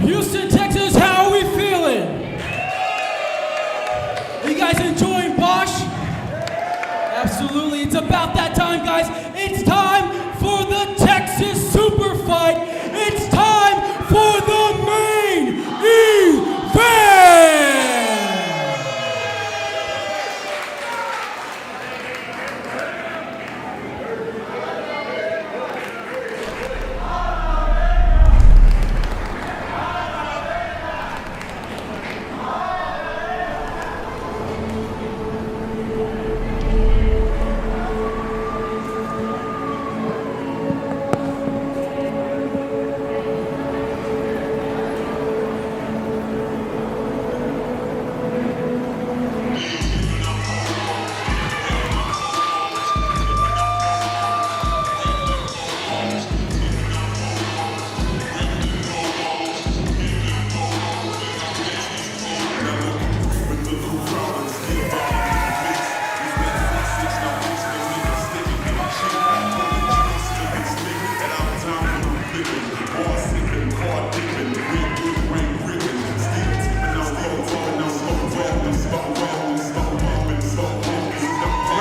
Houston, Texas, how are we feeling? Are you guys enjoying Bosch? Absolutely, it's about that time, guys. It's time for the Texas Super Fight. It's time for the main event.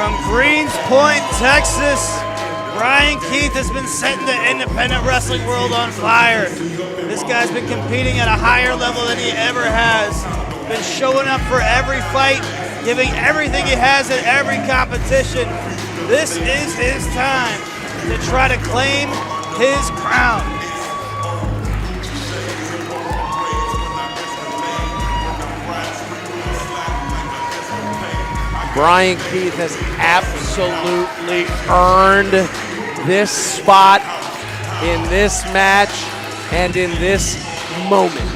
From Greens Point, Texas, Bryan Keith has been setting the independent wrestling world on fire. This guy's been competing at a higher level than he ever has. Been showing up for every fight, giving everything he has at every competition. This is his time to try to claim his crown. Bryan Keith has absolutely earned this spot in this match and in this moment.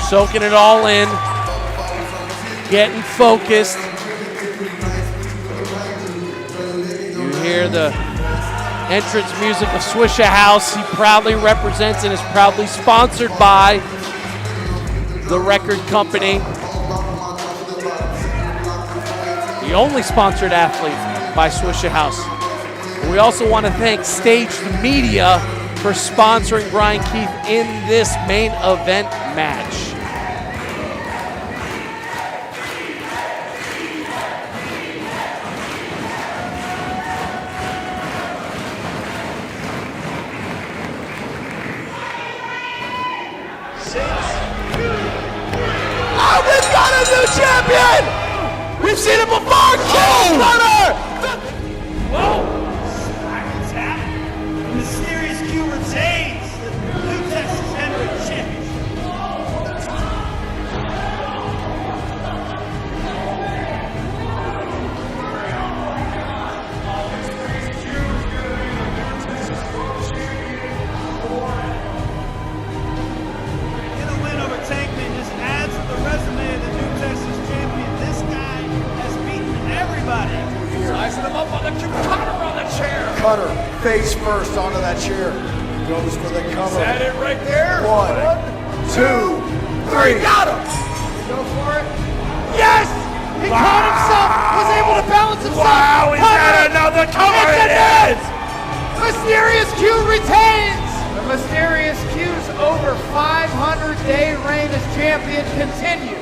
Soaking it all in, getting focused. You hear the entrance music of Swishahouse. He proudly represents and is proudly sponsored by the record company. The only sponsored athlete by Swishahouse. We also want to thank Stage Media for sponsoring Bryan Keith in this main event match. We've got a new champion! We've seen it before! King Cutter! Whoa! Smack tap. Mysterious Q retains the new Texas Heavyweight Championship. Get a win over Tankman just adds to the resume of the new Texas champion. This guy has beaten everybody. Sizing him up on the Cutter on the chair. Cutter, face first onto that chair. Goes for the cover. Is that it right there? One, two, three. Got him! Go for it. Yes! He caught himself, was able to balance himself. Wow, is that another cover? It is! Mysterious Q retains! The Mysterious Q's over 500-day reign as champion continues.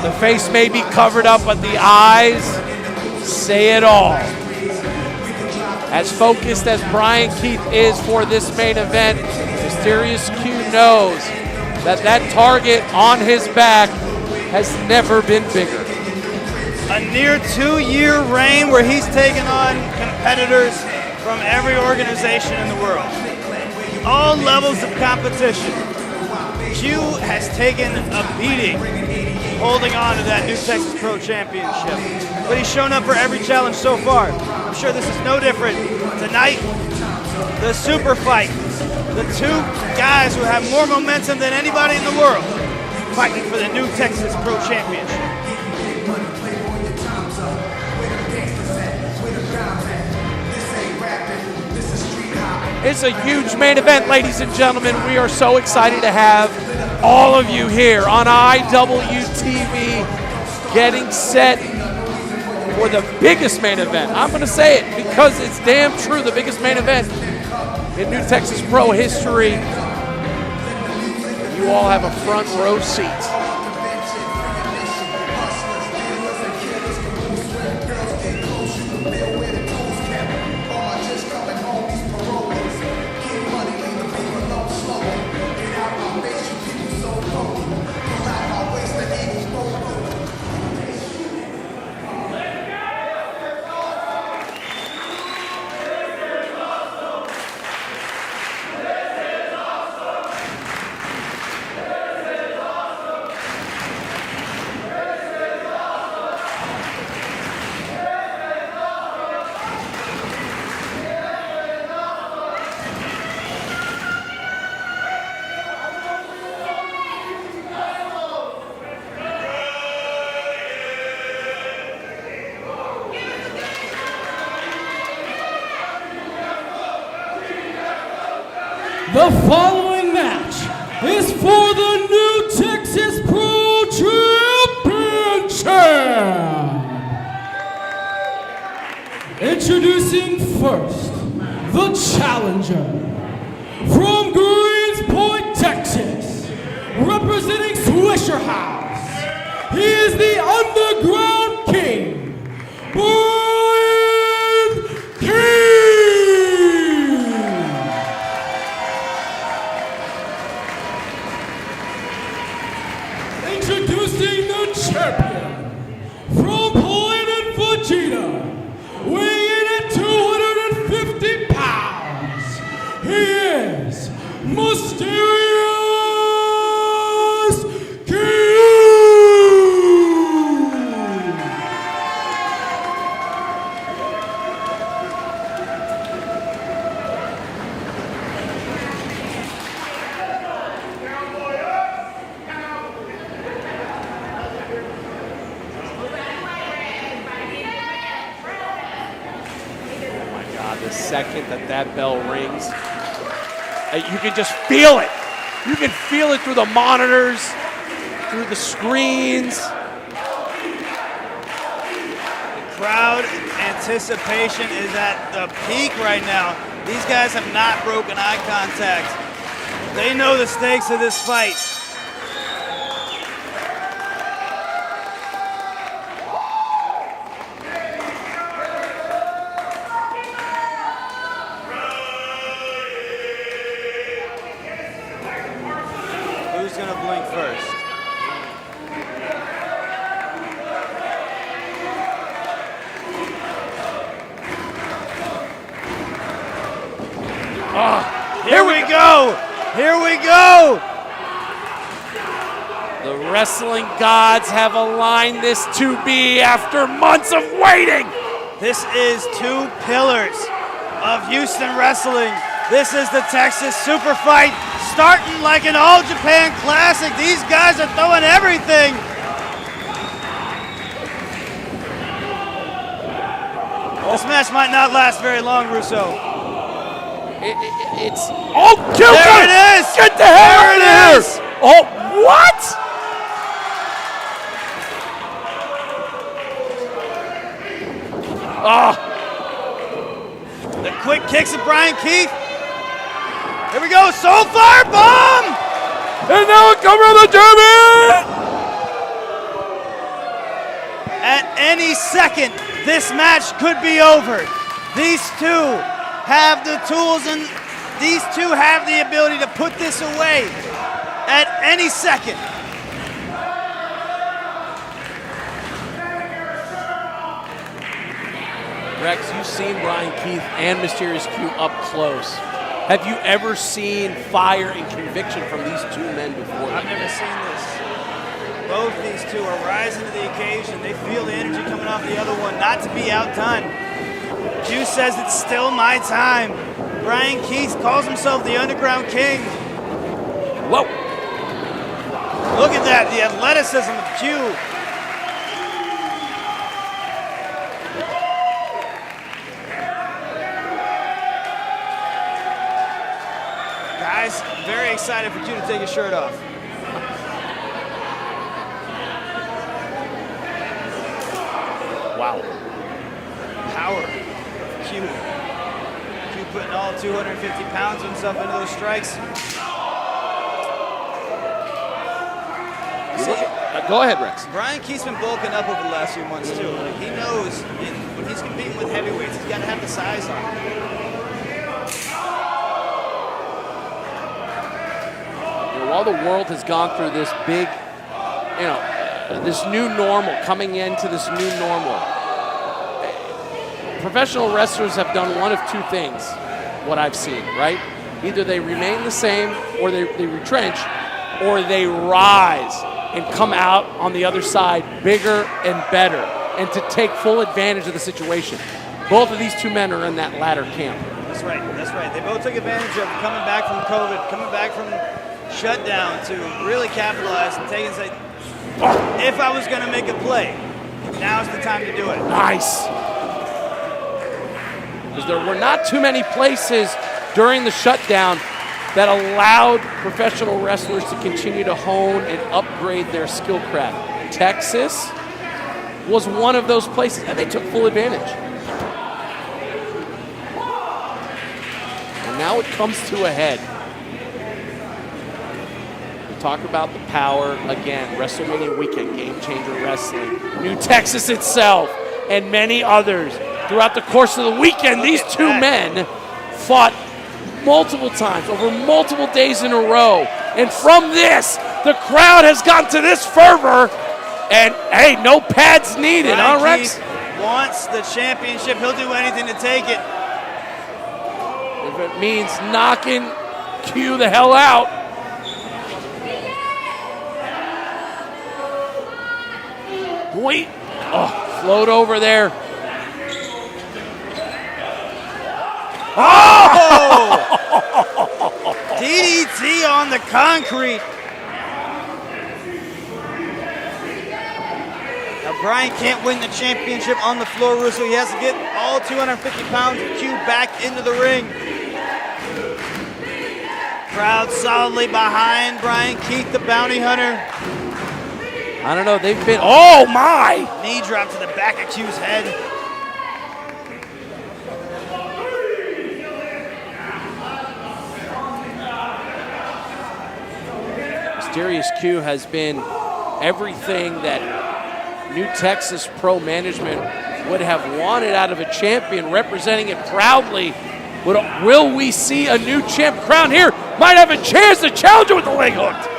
The face may be covered up, but the eyes say it all. As focused as Bryan Keith is for this main event, Mysterious Q knows that that target on his back has never been bigger. A near 2-year reign where he's taken on competitors from every organization in the world. All levels of competition. Q has taken a beating holding on to that new Texas Pro Championship. But he's shown up for every challenge so far. I'm sure this is no different. Tonight, the super fight. The two guys who have more momentum than anybody in the world fighting for the new Texas Pro Championship. It's a huge main event, ladies and gentlemen. We are so excited to have all of you here on IWTV getting set for the biggest main event. I'm going to say it because it's damn true, the biggest main event in New Texas Pro history. You all have a front row seat. The following match is for the new Texas Pro Championship. Introducing first, the challenger from Greenspoint, Texas, representing Swisher House. He is the Underground King, Bryan King. Introducing the champion from Planet Vegeta, weighing in at 250 pounds. He is Mysterious King. The second that bell rings, you can just feel it. You can feel it through the monitors, through the screens. The crowd anticipation is at the peak right now. These guys have not broken eye contact. They know the stakes of this fight. Who's gonna blink first? Here we go! Here we go! The wrestling gods have aligned this to be after months of waiting. This is two pillars of Houston wrestling. This is the Texas Super Fight, starting like an All Japan Classic. These guys are throwing everything. This match might not last very long, Russo. It's kill There it is! Get the hell out of here! is! Oh, what? The quick kicks of Bryan Keith. Here we go, Soul Fire Bomb! And now a cover of the champion! At any second, this match could be over. These two have the tools and these two have the ability to put this away at any second. Rex, you've seen Bryan Keith and Mysterious Q up close. Have you ever seen fire and conviction from these two men before? I've never seen this. Both these two are rising to the occasion. They feel the energy coming off the other one, not to be outdone. Q says it's still my time. Bryan Keith calls himself the Underground King. Whoa. Look at that, the athleticism of Q. Guys, very excited for Q to take his shirt off. Wow. Power. Q. Q putting all 250 pounds of himself into those strikes. Go ahead, Rex. Bryan Keith's been bulking up over the last few months too. Like, he knows when he's competing with heavyweights, he's got to have the size on. While the world has gone through this big, this new normal, coming into this new normal, professional wrestlers have done one of two things, what I've seen, right? Either they remain the same, or they retrench, or they rise and come out on the other side bigger and better, and to take full advantage of the situation. Both of these two men are in that latter camp. That's right, that's right. They both took advantage of coming back from COVID, coming back from shutdown to really capitalize and take and say, if I was gonna make a play, now's the time to do it. Nice. Because there were not too many places during the shutdown that allowed professional wrestlers to continue to hone and upgrade their skill craft. Texas was one of those places, and they took full advantage. And now it comes to a head. We talk about the power, again, WrestleMania weekend, Game Changer Wrestling, New Texas itself, and many others. Throughout the course of the weekend, these two men fought multiple times, over multiple days in a row. And from this, the crowd has gone to this fervor. And, hey, no pads needed, huh, Rex? Keith wants the championship. He'll do anything to take it. If it means knocking Q the hell out. Wait. Oh, float over there. Oh! DDT on the concrete. Now Bryan can't win the championship on the floor, Russo. He has to get all 250 pounds of Q back into the ring. Crowd solidly behind Bryan Keith, the bounty hunter. I don't know, they've been, oh my! Knee drop to the back of Q's head. Mysterious Q has been everything that New Texas Pro Management would have wanted out of a champion, representing it proudly. Will we see a new champ crowned here? Might have a chance to challenge it with the leg hook.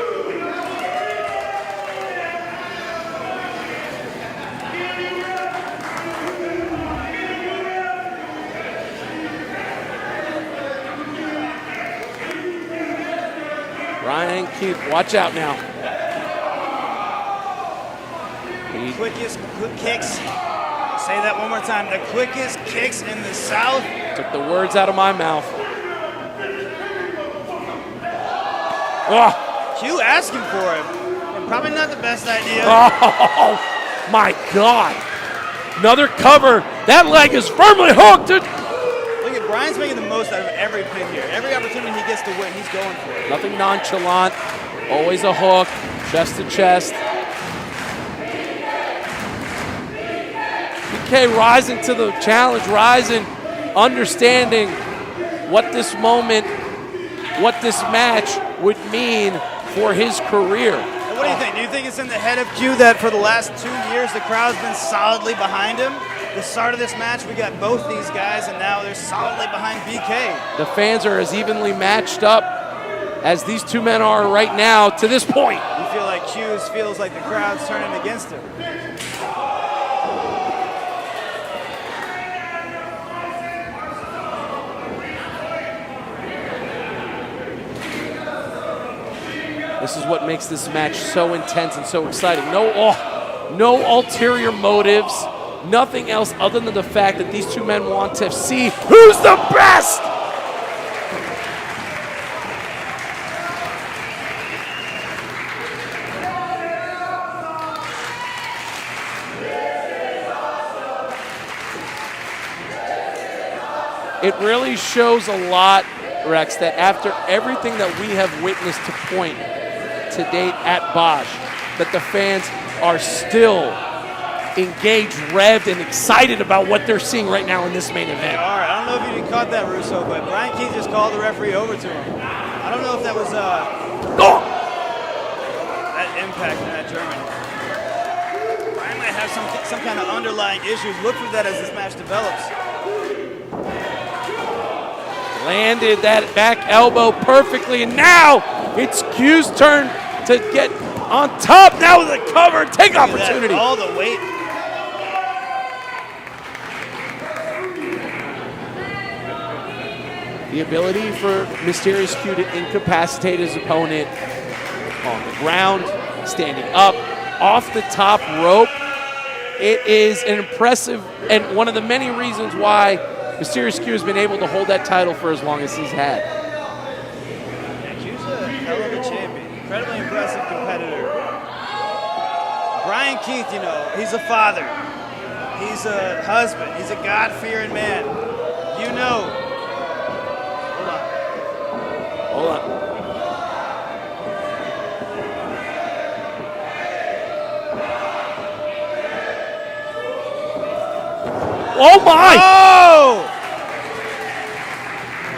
Bryan Keith, watch out now. The quickest kicks, say that one more time, the quickest kicks in the South. Took the words out of my mouth. Oh. Q asking for it, and probably not the best idea. Oh my God. Another cover. That leg is firmly hooked. Look at Bryan's making the most out of every pin here. Every opportunity he gets to win, he's going for it. Nothing nonchalant. Always a hook, chest to chest. PK rising to the challenge, rising, understanding what this moment, what this match would mean for his career. And what do you think? Do you think it's in the head of Q that for the last 2 years the crowd's been solidly behind him? The start of this match, we got both these guys, and now they're solidly behind BK. The fans are as evenly matched up as these two men are right now to this point. You feel like Q feels like the crowd's turning against him. This is what makes this match so intense and so exciting. No ulterior motives, nothing else other than the fact that these two men want to see who's the best. It really shows a lot, Rex, that after everything that we have witnessed to point to date at Bosch, that the fans are still engaged, revved, and excited about what they're seeing right now in this main event. All right, I don't know if you caught that, Russo, but Bryan Keith just called the referee over to him. I don't know if that was that impact in that German. Bryan might have some kind of underlying issues. Look for that as this match develops. Landed that back elbow perfectly, and now it's Q's turn to get on top. Now with a cover, take opportunity. All the weight. The ability for Mysterious Q to incapacitate his opponent on the ground, standing up, off the top rope. It is an impressive, and one of the many reasons why Mysterious Q has been able to hold that title for as long as he's had. Yeah, Q's a hell of a champion. Incredibly impressive competitor. Bryan Keith, you know, he's a father. He's a husband. He's a God-fearing man. You know. Hold on. Oh my! Oh!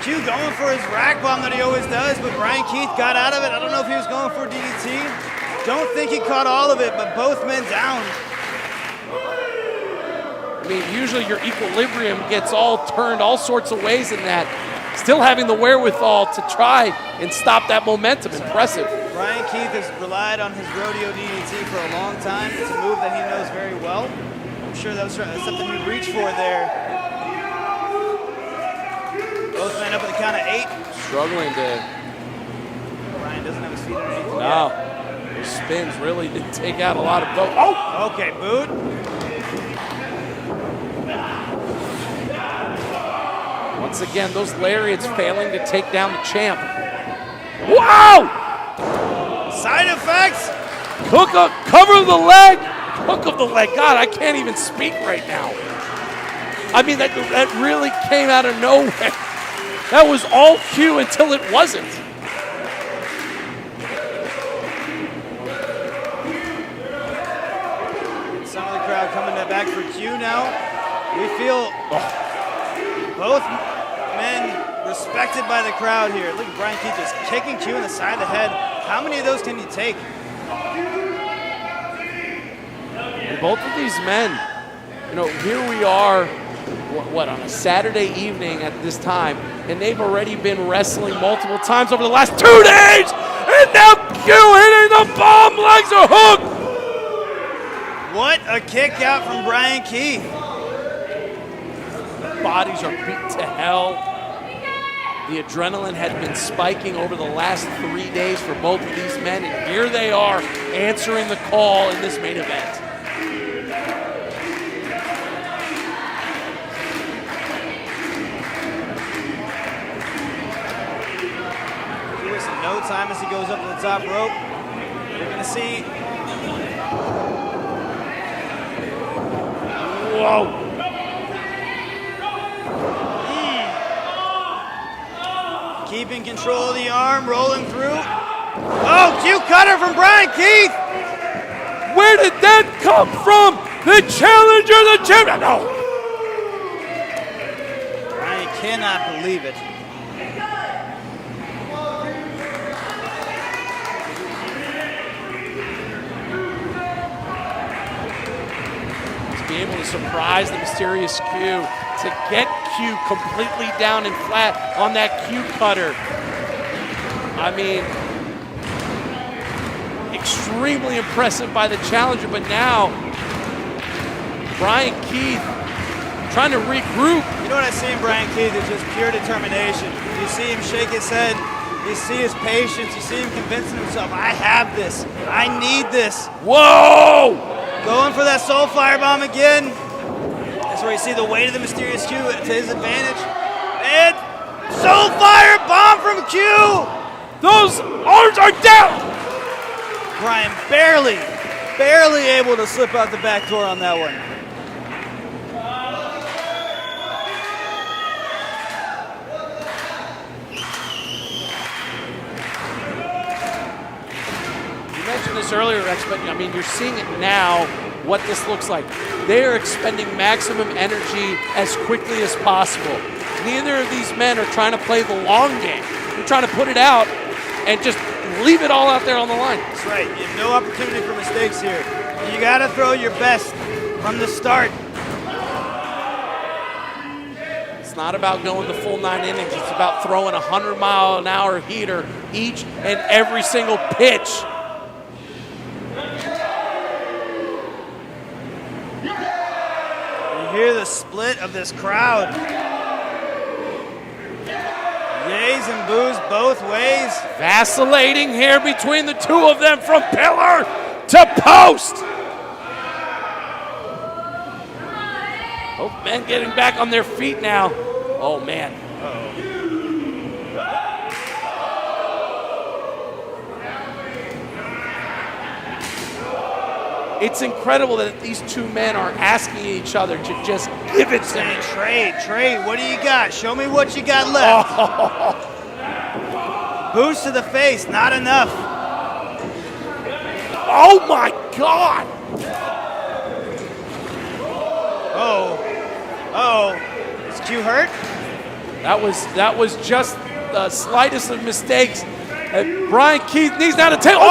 Q going for his rack bomb that he always does, but Bryan Keith got out of it. I don't know if he was going for DDT. Don't think he caught all of it, but both men down. I mean, usually your equilibrium gets all turned all sorts of ways in that. Still having the wherewithal to try and stop that momentum. Impressive. Bryan Keith has relied on his rodeo DDT for a long time. It's a move that he knows very well. I'm sure that was something he reached for there. Both men up at the count of 8. Struggling to... Bryan doesn't have his feet underneath him No. yet. Those spins really did take out a lot of both. Oh! Okay, boot. Once again, those lariats failing to take down the champ. Wow! Side effects. Hook up, cover the leg. Hook of the leg. God, I can't even speak right now. I mean, that really came out of nowhere. That was all Q until it wasn't. Some of the crowd coming back for Q now. We feel both men respected by the crowd here. Look at Bryan Keith just kicking Q in the side of the head. How many of those can you take? And both of these men, you know, here we are, what, on a Saturday evening at this time, and they've already been wrestling multiple times over the last 2 days, and now Q hitting the bomb legs are hooked. What a kick out from Bryan Keith. Bodies are beat to hell. The adrenaline had been spiking over the last 3 days for both of these men, and here they are answering the call in this main event. He wastes no time as he goes up to the top rope. You're going to see. Whoa. Keeping control of the arm, rolling through. Oh, Q cutter from Bryan Keith. Where did that come from? The challenger, the champion. No. Bryan cannot believe it. To be able to surprise the Mysterious Q, to get Q completely down and flat on that Q cutter. I mean, extremely impressive by the challenger, but now Bryan Keith trying to regroup. You know what I see in Bryan Keith is just pure determination. You see him shake his head. You see his patience. You see him convincing himself, I have this. I need this. Whoa! Going for that soul firebomb again. That's where you see the weight of the mysterious Q to his advantage. And soul firebomb from Q. Those arms are down. Bryan barely able to slip out the back door on that one. You mentioned this earlier, Rex, but I mean, you're seeing it now, what this looks like. They're expending maximum energy as quickly as possible. Neither of these men are trying to play the long game. They're trying to put it out and just leave it all out there on the line. That's right. You have no opportunity for mistakes here. You got to throw your best from the start. It's not about going the full 9 innings. It's about throwing a 100-mile-an-hour heater each and every single pitch. You hear the split of this crowd. Yays and boos both ways. Vacillating here between the two of them from pillar to post. Both men getting back on their feet now. Oh, man. It's incredible that these two men are asking each other to just give it to me. Trade. What do you got? Show me what you got left. Boost to the face, not enough. Oh my God! Oh, is Q hurt? That was just the slightest of mistakes. And Bryan Keith needs now to take. Oh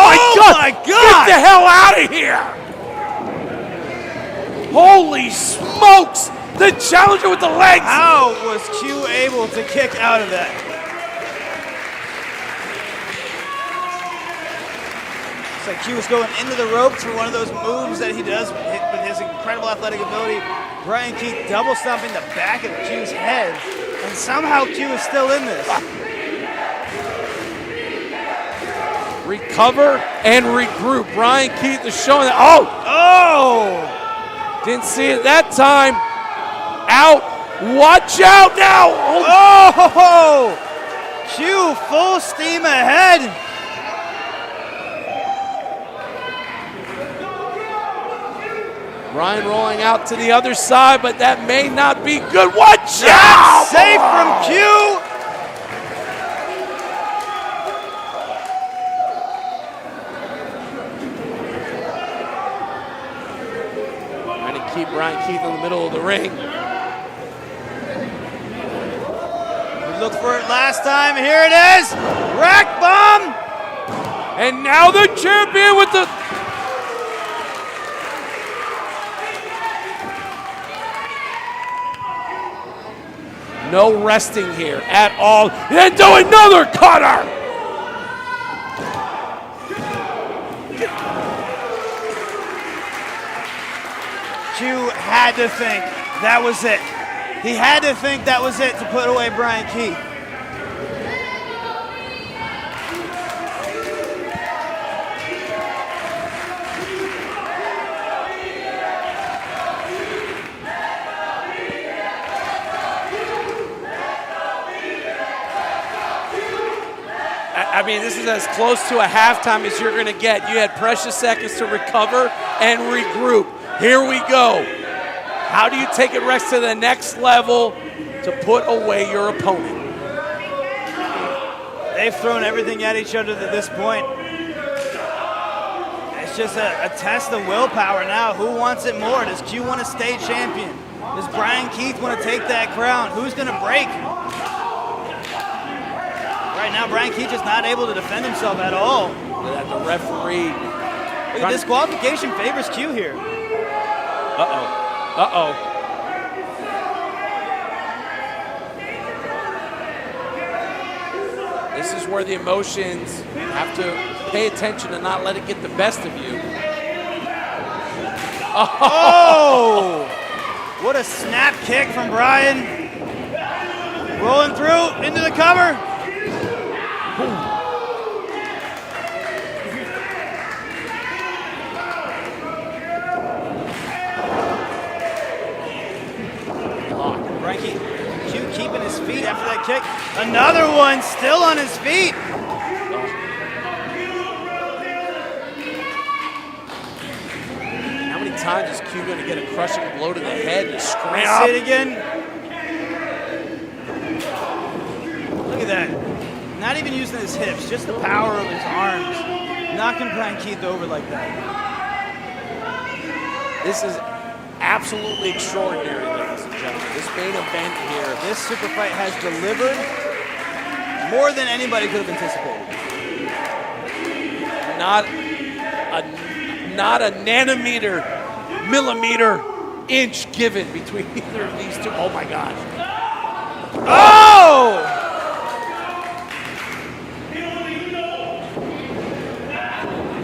my God! Get the hell out of here! Holy smokes! The challenger with the legs! How was Q able to kick out of that? It's like Q was going into the ropes for one of those moves that he does with his incredible athletic ability. Bryan Keith double stomping the back of Q's head, and somehow Q is still in this. Recover and regroup. Bryan Keith is showing that. Oh! Didn't see it that time. Out. Watch out now. Oh! Q full steam ahead. Bryan rolling out to the other side, but that may not be good. Watch out! Safe from Q. Keep Bryan Keith in the middle of the ring. We looked for it last time. Here it is. Rack bomb. And now the champion with the... No resting here at all. And do another cutter. Q had to think that was it. He had to think that was it to put away Bryan Keith. I mean, this is as close to a halftime as you're going to get. You had precious seconds to recover and regroup. Here we go. How do you take it, Rex, to the next level to put away your opponent? They've thrown everything at each other at this point. It's just a test of willpower now. Who wants it more? Does Q want to stay champion? Does Bryan Keith want to take that crown? Who's going to break? Right now, Bryan Keith is not able to defend himself at all. That the referee. Look at disqualification favors Q here. Uh-oh. This is where the emotions have to pay attention and not let it get the best of you. Oh! What a snap kick from Bryan. Rolling through into the cover. Bryan Keith keeping his feet after that kick. Another one, still on his feet. How many times is Q going to get a crushing blow to the head and scram? See it again. Look at that. Not even using his hips, just the power of his arms. Knocking Bryan Keith over like that. This is absolutely extraordinary, ladies and gentlemen. This main event here. This super fight has delivered more than anybody could have anticipated. Not a nanometer, millimeter, inch given between either of these two. Oh my gosh. Oh!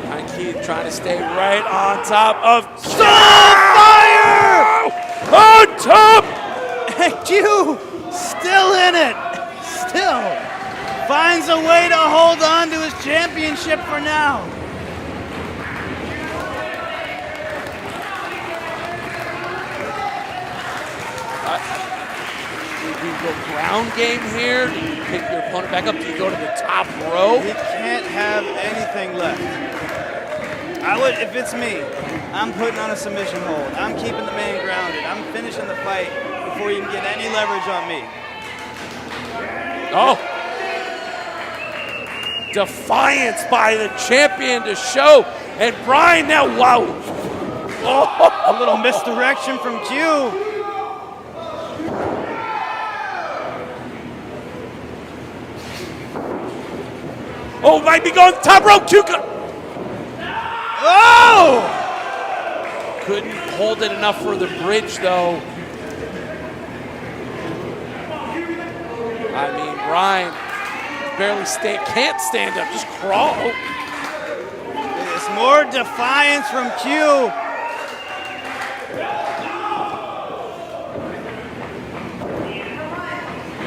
Bryan Keith trying to stay right on top of Fire! on top. And Q still in it. Still finds a way to hold on to his championship for now. Do you go ground game here? Do you pick your opponent back up? Do you go to the top row? He can't have anything left. I would, if it's me, I'm putting on a submission hold. I'm keeping the man grounded. I'm finishing the fight before you can get any leverage on me. Oh. Defiance by the champion to show. And Bryan now, wow. Oh. A little misdirection from Q. Oh, might be going top rope. Q. Oh! Couldn't hold it enough for the bridge, though. I mean, Bryan barely can't stand up, just crawl. There's more defiance from Q.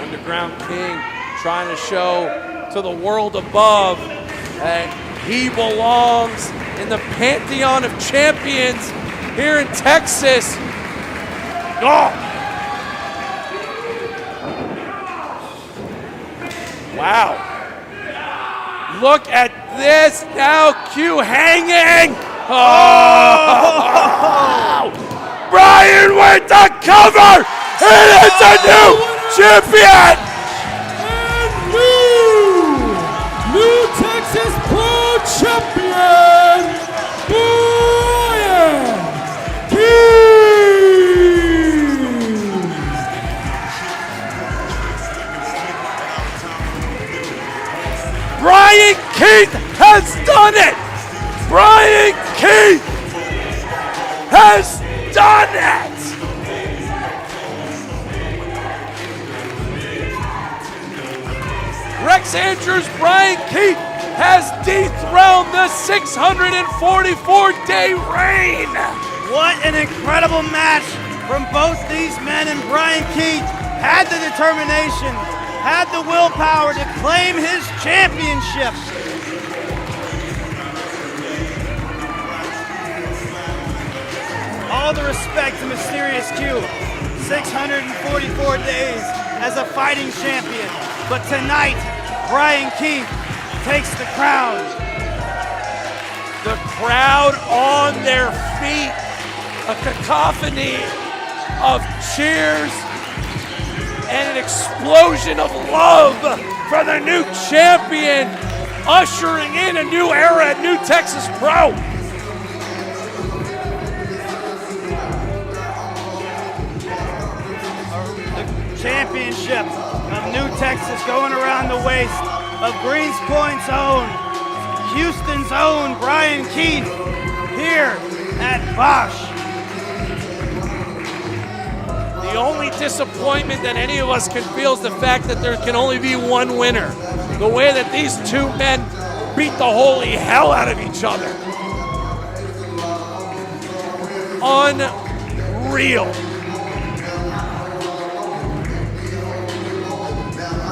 Underground King trying to show to the world above that he belongs in the pantheon of champions here in Texas. Oh! Wow. Look at this now, Q hanging. Oh! Bryan with the cover, and it's a new champion. New Texas Pro Champion, Bryan Keith. Bryan Keith has done it. Bryan Keith has done it. Rex Andrews, Bryan Keith has dethroned the 644-day reign. What an incredible match from both these men, and Bryan Keith had the determination, had the willpower to claim his championship. All the respect to Mysterious Q. 644 days as a fighting champion. But tonight, Bryan Keith takes the crown. The crowd on their feet, a cacophony of cheers and an explosion of love for the new champion, ushering in a new era at New Texas Pro. Championship of New Texas going around the waist of Greens Point's own, Houston's own Bryan Keith here at Bosch. The only disappointment that any of us can feel is the fact that there can only be one winner. The way that these two men beat the holy hell out of each other. Unreal.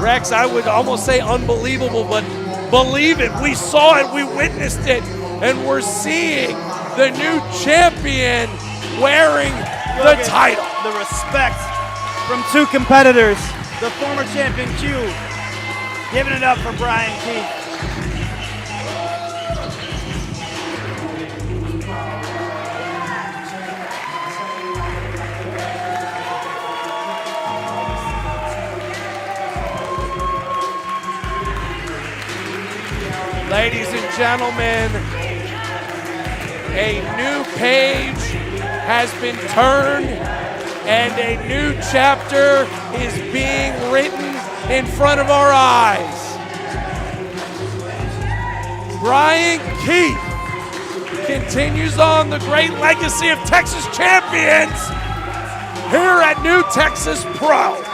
Rex, I would almost say unbelievable, but believe it. We saw it, we witnessed it, and we're seeing the new champion wearing the title. The respect from two competitors. The former champion Q giving it up for Bryan Keith. Ladies and gentlemen, a new page has been turned and a new chapter is being written in front of our eyes. Bryan Keith continues on the great legacy of Texas champions here at New Texas Pro.